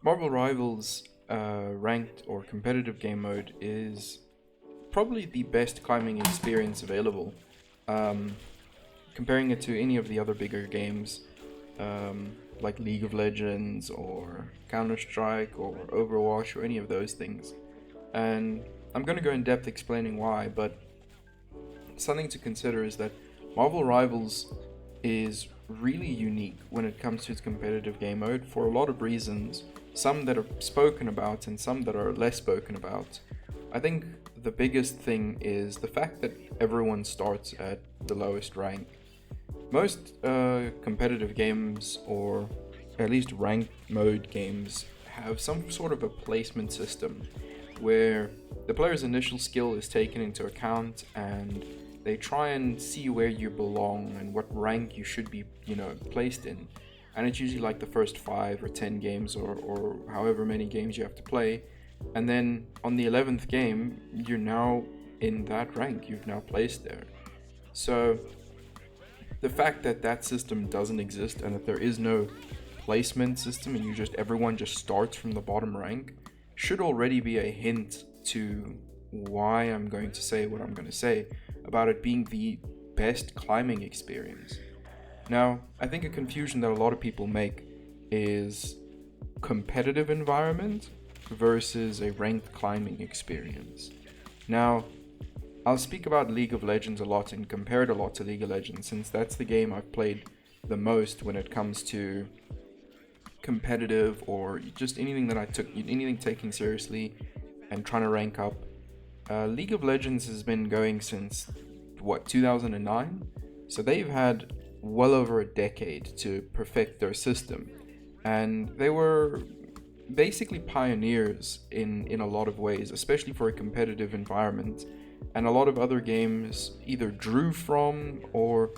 Marvel Rivals ranked or competitive game mode is probably the best climbing experience available. Um, Comparing it to any of the other bigger games, like League of Legends or Counter Strike or Overwatch or any of those things. And I'm going to go in depth explaining why, but something to consider is that Marvel Rivals is really unique when it comes to its competitive game mode for a lot of reasons, some that are spoken about and some that are less spoken about. I think the biggest thing is the fact that everyone starts at the lowest rank. Most competitive games, or at least ranked mode games, have some sort of a placement system where the player's initial skill is taken into account and they try and see where you belong and what rank you should be, placed in. And it's usually like the first 5 or 10 games or however many games you have to play. And then on the 11th game, you're now in that rank, you've now placed there. So the fact that that system doesn't exist and that there is no placement system and everyone just starts from the bottom rank should already be a hint to why I'm going to say what I'm going to say about it being the best climbing experience. Now, I think a confusion that a lot of people make is competitive environment versus a ranked climbing experience. Now, I'll speak about League of Legends a lot and compare it a lot to League of Legends since that's the game I've played the most when it comes to competitive or just anything taking seriously and trying to rank up. League of Legends has been going since 2009, so they've had well over a decade to perfect their system, and they were basically pioneers in a lot of ways, especially for a competitive environment. And a lot of other games either drew from or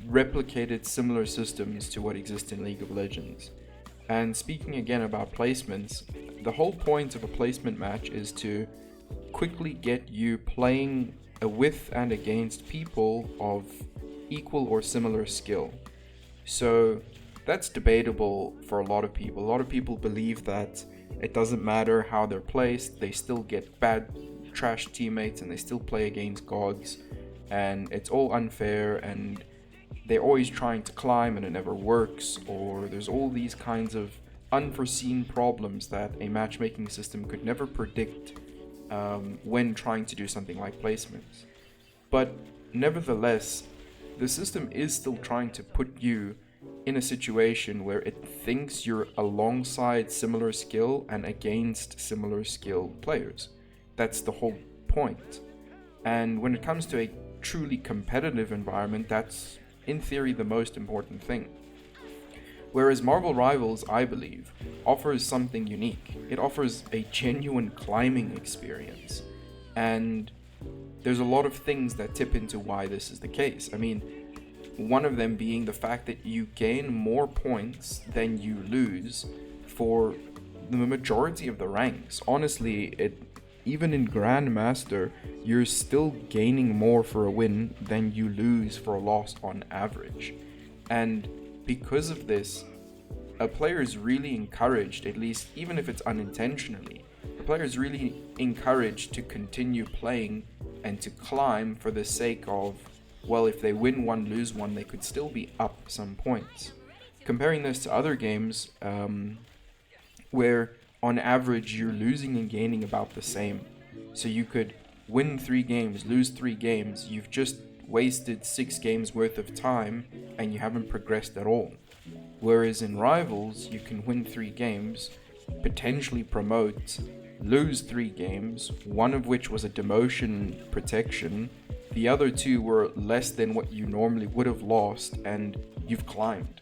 replicated similar systems to what exists in League of Legends. And speaking again about placements, the whole point of a placement match is to quickly get you playing with and against people of equal or similar skill. So that's debatable for a lot of people. A lot of people believe that it doesn't matter how they're placed, they still get bad, trash teammates and they still play against gods, and it's all unfair and they're always trying to climb and it never works, or there's all these kinds of unforeseen problems that a matchmaking system could never predict when trying to do something like placements. But nevertheless, the system is still trying to put you in a situation where it thinks you're alongside similar skill and against similar skill players. That's the whole point. And when it comes to a truly competitive environment, that's in theory the most important thing. Whereas Marvel Rivals, I believe, offers something unique. It offers a genuine climbing experience. And there's a lot of things that tip into why this is the case. I mean, one of them being the fact that you gain more points than you lose for the majority of the ranks. Honestly, even in Grandmaster, you're still gaining more for a win than you lose for a loss on average. And because of this, a player is really encouraged, at least even if it's unintentionally, a player is really encouraged to continue playing and to climb for the sake of, well, if they win one, lose one, they could still be up some points. Comparing this to other games, where on average you're losing and gaining about the same. So you could win 3 games, lose 3 games, you've just wasted 6 games worth of time and you haven't progressed at all. Whereas in Rivals, you can win 3 games, potentially promote, lose 3 games, one of which was a demotion protection, the other 2 were less than what you normally would have lost, and you've climbed,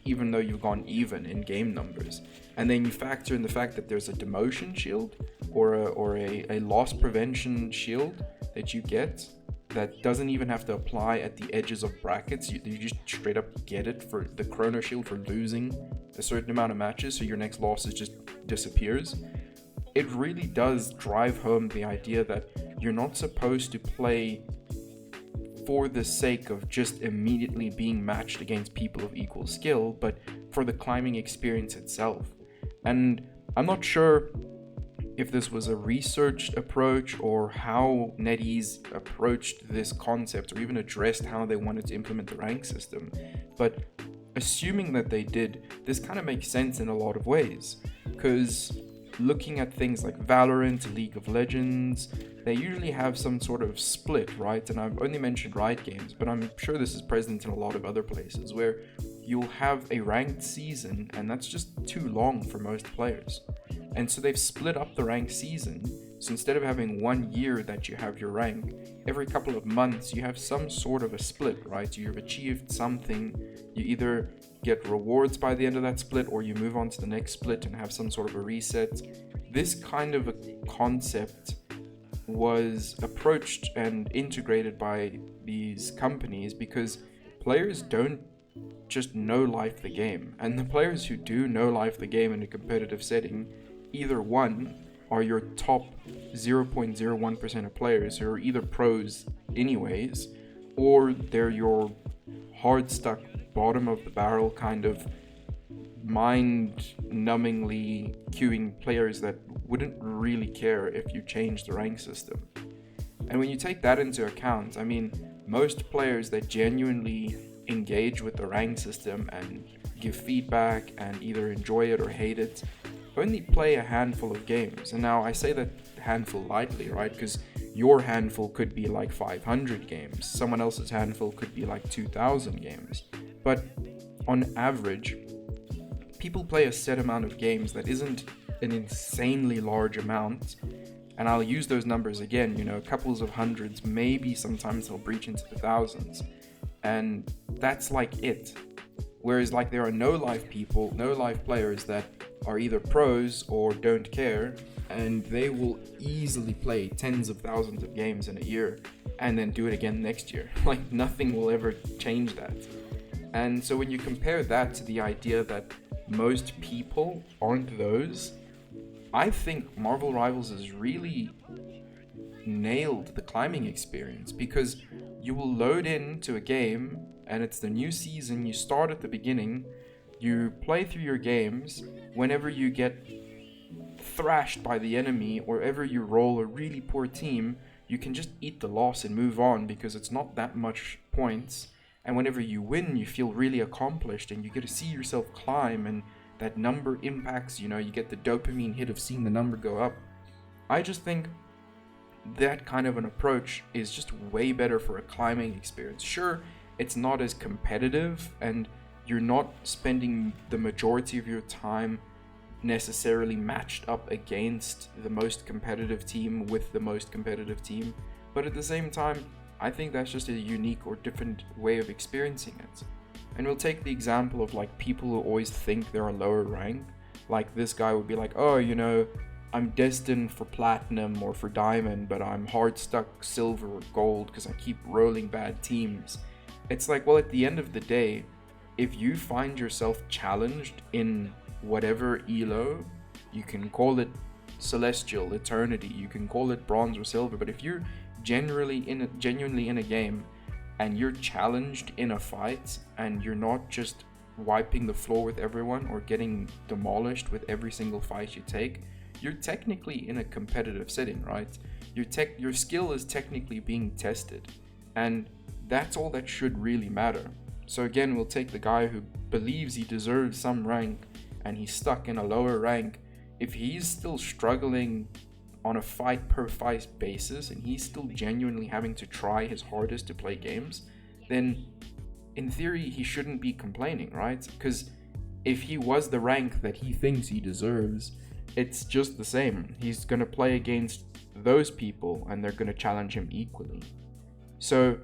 even though you've gone even in game numbers. And then you factor in the fact that there's a demotion shield or a loss prevention shield that you get that doesn't even have to apply at the edges of brackets. You just straight up get it for the Chrono Shield for losing a certain amount of matches, so your next loss just disappears. It really does drive home the idea that you're not supposed to play for the sake of just immediately being matched against people of equal skill, but for the climbing experience itself. And I'm not sure if this was a researched approach or how NetEase approached this concept or even addressed how they wanted to implement the rank system. But assuming that they did, this kind of makes sense in a lot of ways. Because looking at things like Valorant, League of Legends, they usually have some sort of split, right? And I've only mentioned Riot Games, but I'm sure this is present in a lot of other places where you'll have a ranked season and that's just too long for most players. And so they've split up the ranked season. So instead of having 1 year that you have your rank, every couple of months you have some sort of a split, right? You've achieved something, you either get rewards by the end of that split or you move on to the next split and have some sort of a reset. This kind of a concept was approached and integrated by these companies because players don't just know life the game, and the players who do know life the game in a competitive setting either one are your top 0.01% of players who are either pros anyways, or they're your hard stuck bottom of the barrel kind of mind-numbingly queuing players that wouldn't really care if you changed the rank system. And when you take that into account, I mean, most players that genuinely engage with the rank system and give feedback and either enjoy it or hate it only play a handful of games. And now I say that handful lightly, right? Because your handful could be like 500 games, someone else's handful could be like 2,000 games. But on average, people play a set amount of games that isn't an insanely large amount. And I'll use those numbers again, couples of hundreds, maybe sometimes they'll breach into the thousands. And that's like it. Whereas like there are no live people, no live players that are either pros or don't care, and they will easily play tens of thousands of games in a year and then do it again next year. Like nothing will ever change that. And so when you compare that to the idea that most people aren't those, I think Marvel Rivals has really nailed the climbing experience, because you will load into a game and it's the new season, you start at the beginning, you play through your games. Whenever you get thrashed by the enemy or ever you roll a really poor team, you can just eat the loss and move on because it's not that much points. And whenever you win, you feel really accomplished and you get to see yourself climb, and that number impacts, you get the dopamine hit of seeing the number go up. I just think that kind of an approach is just way better for a climbing experience. Sure, it's not as competitive and you're not spending the majority of your time necessarily matched up against the most competitive team with the most competitive team. But at the same time, I think that's just a unique or different way of experiencing it. And we'll take the example of like people who always think they're a lower rank. Like this guy would be like, oh, I'm destined for platinum or for diamond, but I'm hard stuck silver or gold because I keep rolling bad teams. It's like, well, at the end of the day, if you find yourself challenged in whatever elo, you can call it celestial, eternity, you can call it bronze or silver, but if you're genuinely in a game and you're challenged in a fight and you're not just wiping the floor with everyone or getting demolished with every single fight you take, you're technically in a competitive setting, right? Your skill is technically being tested, and that's all that should really matter. So again, we'll take the guy who believes he deserves some rank and he's stuck in a lower rank. If he's still struggling on a fight per fight basis and he's still genuinely having to try his hardest to play games, then in theory he shouldn't be complaining, right? Because if he was the rank that he thinks he deserves, it's just the same. He's going to play against those people and they're going to challenge him equally. So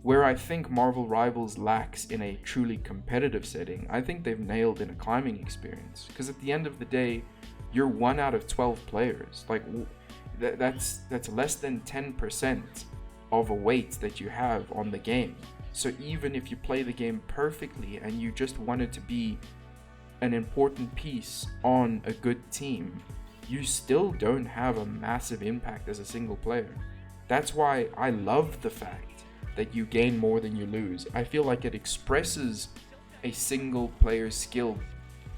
where I think Marvel Rivals lacks in a truly competitive setting, I think they've nailed in a climbing experience. Because at the end of the day, you're 1 out of 12 players. Like that's less than 10% of a weight that you have on the game. So even if you play the game perfectly and you just wanted to be an important piece on a good team, you still don't have a massive impact as a single player. That's why I love the fact that you gain more than you lose. I feel like it expresses a single player's skill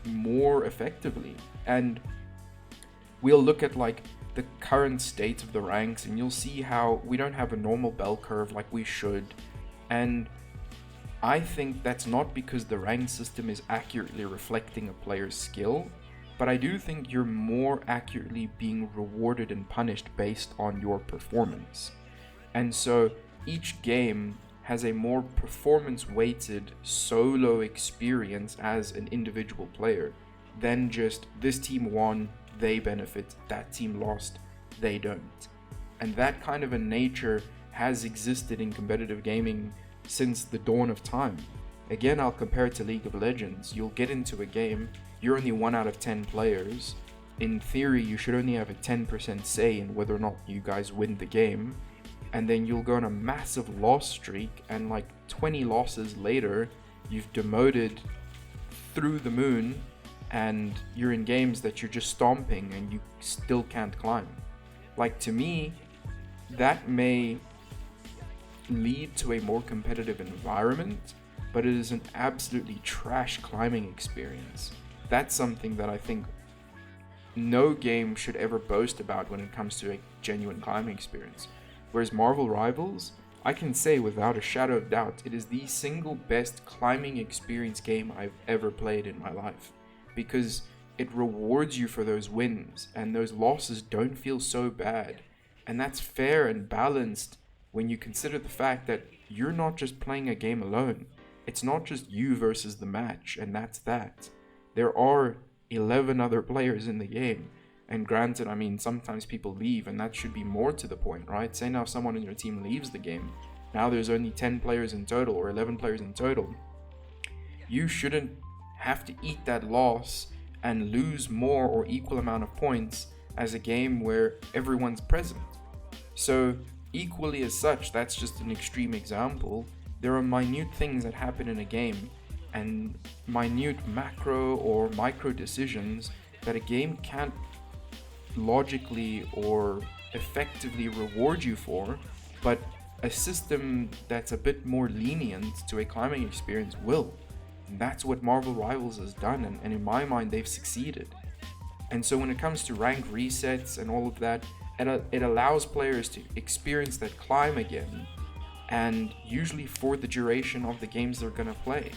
more effectively. And we'll look at like the current state of the ranks, and you'll see how we don't have a normal bell curve like we should. And I think that's not because the rank system is accurately reflecting a player's skill, but I do think you're more accurately being rewarded and punished based on your performance. And so each game has a more performance-weighted solo experience as an individual player than just this team won, they benefit, that team lost, they don't. And that kind of a nature has existed in competitive gaming since the dawn of time. Again, I'll compare it to League of Legends. You'll get into a game, you're only 1 out of 10 players. In theory, you should only have a 10% say in whether or not you guys win the game. And then you'll go on a massive loss streak, and like 20 losses later, you've demoted through the moon, and you're in games that you're just stomping and you still can't climb. Like, to me, that may lead to a more competitive environment, but it is an absolutely trash climbing experience. That's something that I think no game should ever boast about when it comes to a genuine climbing experience. Whereas Marvel Rivals, I can say without a shadow of doubt, it is the single best climbing experience game I've ever played in my life, because it rewards you for those wins, and those losses don't feel so bad. And that's fair and balanced when you consider the fact that you're not just playing a game alone. It's not just you versus the match, and that's that. There are 11 other players in the game. And granted, I mean, sometimes people leave, and that should be more to the point, right? Say now someone in your team leaves the game. Now there's only 10 players in total, or 11 players in total. You shouldn't have to eat that loss and lose more or equal amount of points as a game where everyone's present. So equally as such, that's just an extreme example. There are minute things that happen in a game, and minute macro or micro decisions that a game can't logically or effectively reward you for, but a system that's a bit more lenient to a climbing experience will. And that's what Marvel Rivals has done, and in my mind they've succeeded. And so when it comes to rank resets and all of that, it allows players to experience that climb again, and usually for the duration of the games they're gonna play.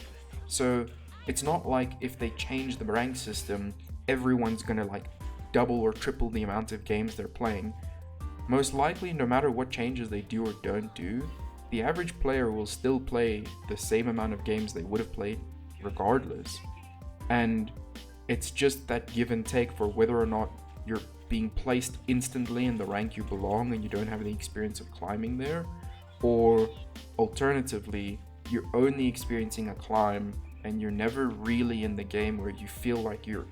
So it's not like if they change the rank system, everyone's gonna like double or triple the amount of games they're playing. Most likely, no matter what changes they do or don't do, the average player will still play the same amount of games they would have played regardless. And it's just that give and take for whether or not you're being placed instantly in the rank you belong and you don't have any experience of climbing there, or alternatively, you're only experiencing a climb and you're never really in the game where you feel like you're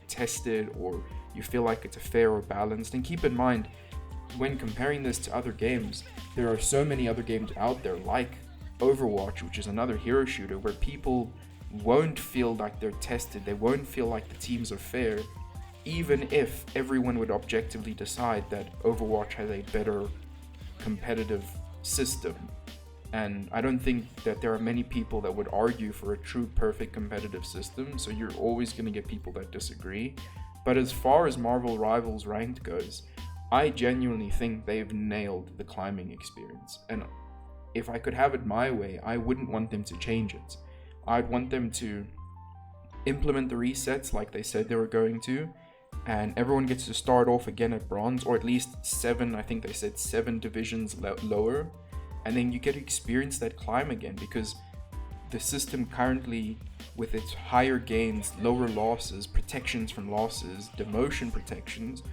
tested or you feel like it's fair or balanced. And keep in mind, when comparing this to other games, there are so many other games out there like Overwatch, which is another hero shooter, where people won't feel like they're tested, they won't feel like the teams are fair, even if everyone would objectively decide that Overwatch has a better competitive system. And I don't think that there are many people that would argue for a true perfect competitive system, so you're always going to get people that disagree. But as far as Marvel Rivals ranked goes, I genuinely think they've nailed the climbing experience. And if I could have it my way, I wouldn't want them to change it. I'd want them to implement the resets like they said they were going to, and everyone gets to start off again at bronze, or at least 7, I think they said 7 divisions lower. And then you get to experience that climb again, because the system currently, with its higher gains, lower losses, protections from losses, demotion protections,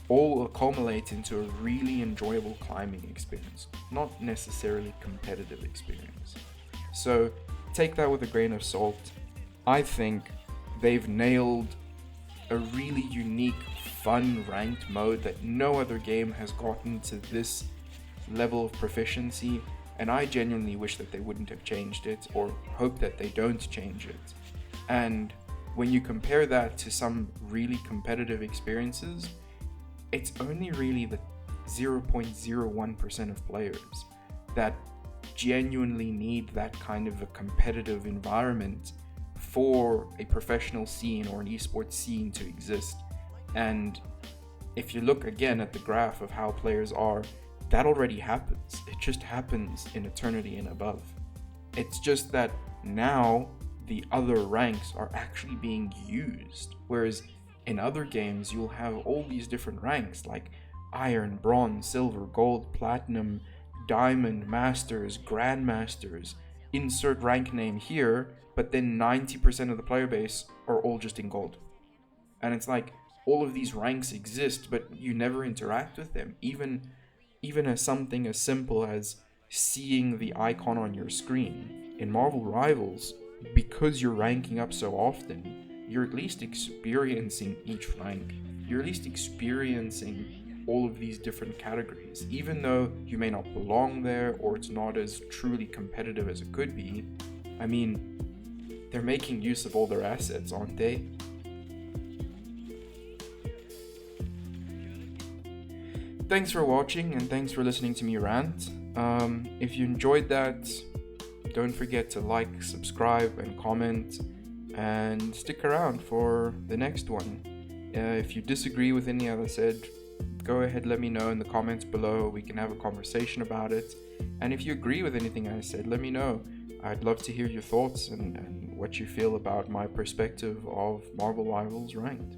all accumulate into a really enjoyable climbing experience, not necessarily competitive experience. So take that with a grain of salt. I think they've nailed a really unique, fun ranked mode that no other game has gotten to this level of proficiency, and I genuinely wish that they wouldn't have changed it, or hope that they don't change it. And when you compare that to some really competitive experiences, it's only really the 0.01% of players that genuinely need that kind of a competitive environment for a professional scene or an esports scene to exist. And if you look again at the graph of how players are, that already happens. It just happens in Eternity and above. It's just that now the other ranks are actually being used. Whereas in other games, you'll have all these different ranks like Iron, Bronze, Silver, Gold, Platinum, Diamond, Masters, Grandmasters, insert rank name here, but then 90% of the player base are all just in Gold. And it's like, all of these ranks exist, but you never interact with them. Even as something as simple as seeing the icon on your screen. In Marvel Rivals, because you're ranking up so often, you're at least experiencing each rank. You're at least experiencing all of these different categories. Even though you may not belong there, or it's not as truly competitive as it could be, I mean, they're making use of all their assets, aren't they? Thanks for watching, and thanks for listening to me rant. If you enjoyed that, don't forget to like, subscribe, and comment, and stick around for the next one. If you disagree with any I said, go ahead, let me know in the comments below. We can have a conversation about it. And if you agree with anything I said, let me know. I'd love to hear your thoughts and what you feel about my perspective of Marvel Rivals Ranked.